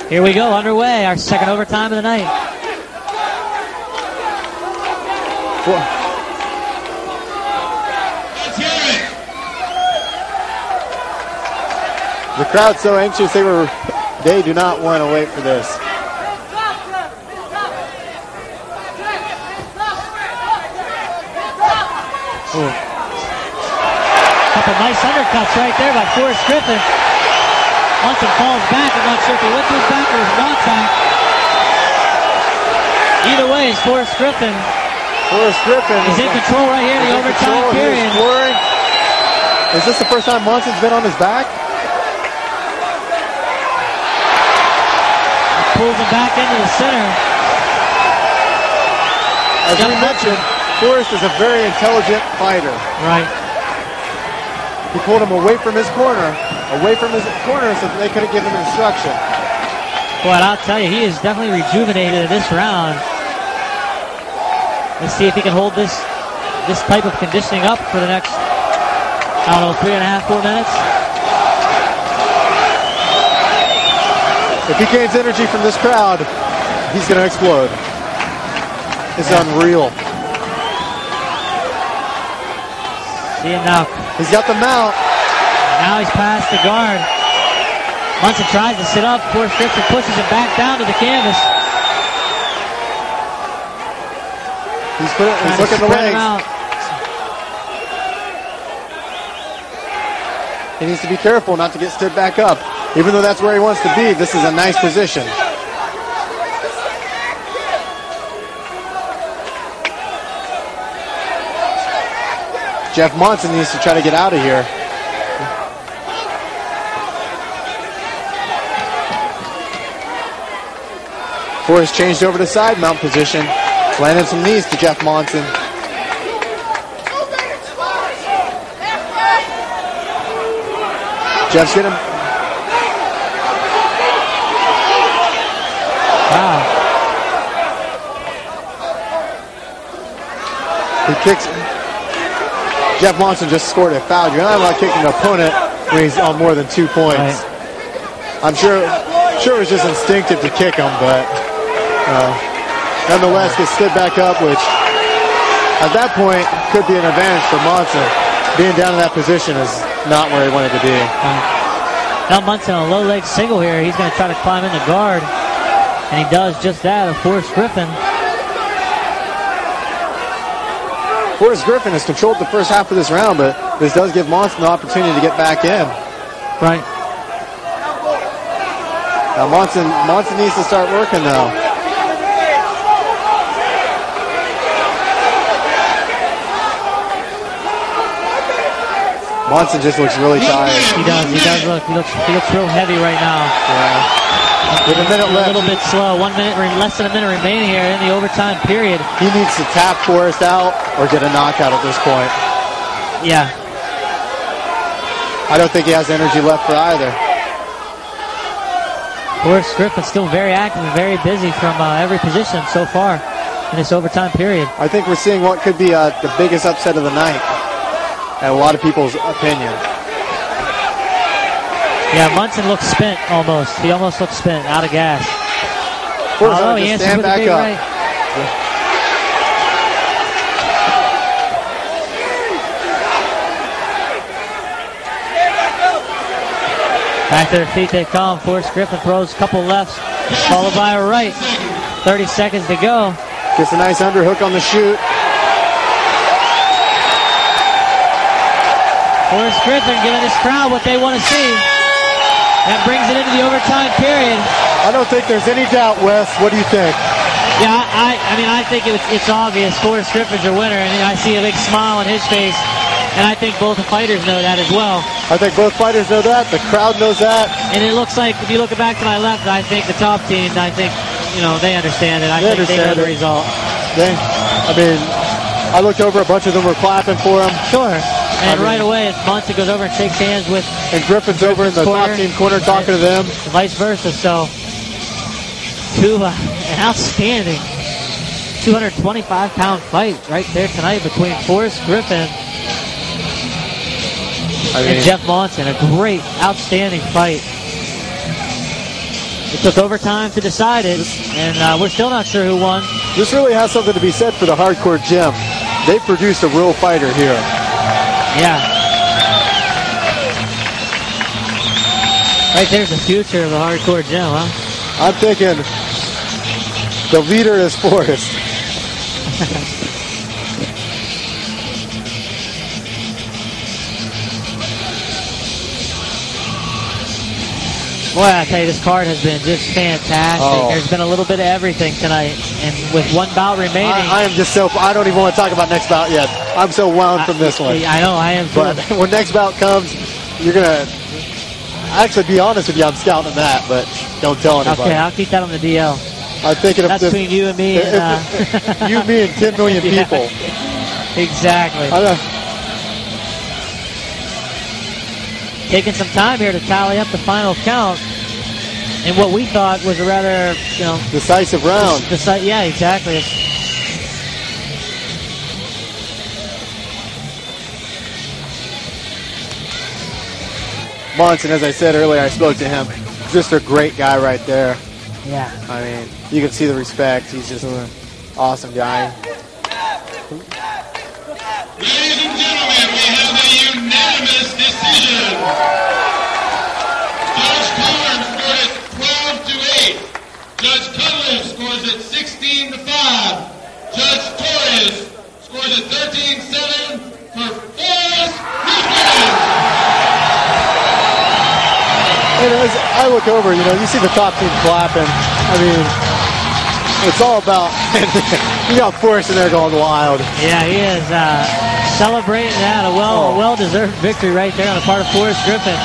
Here we go, underway, our second overtime of the night. The crowd's so anxious, they do not want to wait for this. Ooh. Couple nice undercuts right there by Forrest Griffin. Monson falls back. I'm not sure if he went to his back or his not back. Either way, it's Forrest Griffin. Forrest Griffin is in control right here in the overtime period. Is this the first time Monson's been on his back? Pulls him back into the center. As we mentioned, Forrest is a very intelligent fighter. Right. He pulled him away from his corner so that they couldn't give him instruction. Boy, I'll tell you, he is definitely rejuvenated in this round. Let's see if he can hold this type of conditioning up for the next, 3.5, 4 minutes. If he gains energy from this crowd, he's going to explode. It's unreal. See him now. He's got the mount. Now he's past the guard. Monson tries to sit up. Forrest Griffin pushes him back down to the canvas. He's looking at the legs. He needs to be careful not to get stood back up. Even though that's where he wants to be, this is a nice position. Jeff Monson needs to try to get out of here. Forrest changed over to side mount position. Landed some knees to Jeff Monson. Jeff's getting... Wow. He kicks... Jeff Monson just scored a foul. You're not allowed to kick an opponent when he's on more than 2 points. Right. I'm sure it was just instinctive to kick him, but nonetheless gets stood back up, which at that point could be an advantage for Monson. Being down in that position is not where he wanted to be. Now Monson on a low leg single here. He's going to try to climb in the guard, and he does just that of Forrest Griffin. Forrest Griffin has controlled the first half of this round, but this does give Monson the opportunity to get back in. Right. Now Monson needs to start working now. Monson just looks really tired. He does look. He looks real heavy right now. Yeah. With a minute left. A little bit slow. 1 minute, less than a minute remaining here in the overtime period. He needs to tap Forrest out or get a knockout at this point. Yeah. I don't think he has energy left for either. Forrest Griffin still very active and very busy from every position so far in this overtime period. I think we're seeing what could be the biggest upset of the night, in a lot of people's opinion. Yeah, Monson looks spent almost. He almost looks spent, out of gas. He answers with a big right. Back to their feet they come. Forrest Griffin throws a couple lefts, followed by a right. 30 seconds to go. Gets a nice underhook on the shoot. Forrest Griffin giving this crowd what they want to see. That brings it into the overtime period. I don't think there's any doubt, Wes. What do you think? Yeah, I think it's obvious. Forrest Griffin's your winner, and I see a big smile on his face. And I think both the fighters know that as well. I think both fighters know that. The crowd knows that. And it looks like, if you look back to my left, I think the top team, they understand it. I think they know the result. I looked over, a bunch of them were clapping for him. Sure. And right away, Monson goes over and shakes hands with... And Griffin's over in the top team corner talking to them. Vice versa, so... An outstanding 225-pound fight right there tonight between Forrest Griffin and Jeff Monson. A great, outstanding fight. It took overtime to decide it, and we're still not sure who won. This really has something to be said for the hardcore gym. They produced a real fighter here. Yeah. Right there's the future of the hardcore gym, huh? I'm thinking the leader is Forrest. Boy, I tell you, this card has been just fantastic. Oh. There's been a little bit of everything tonight, and with one bout remaining. I am just I don't even want to talk about next bout yet. I'm so wound from this one. I know, I am too. But when next bout comes, you're going to actually be honest with you. I'm scouting that, but don't tell anybody. Okay, I'll keep that on the DL. I'm thinking That's of this, between you and me. you, me, and 10 million people. Exactly. Taking some time here to tally up the final count in what we thought was a rather, decisive round. Yeah, exactly. Monson, as I said earlier, I spoke to him. Just a great guy right there. Yeah. I mean, you can see the respect. He's just an awesome guy. Ladies and gentlemen, we have a unanimous decision. Judge Carnes scored it 12-8. Judge Cunliffe scores it 16-5. Judge Torres scores it 13-7 for Forrest Griffin. And as I look over, you see the top team clapping. I mean, it's all about, you got Forrest in there going wild. Yeah, he is celebrating that. A well-deserved victory right there on the part of Forrest Griffin.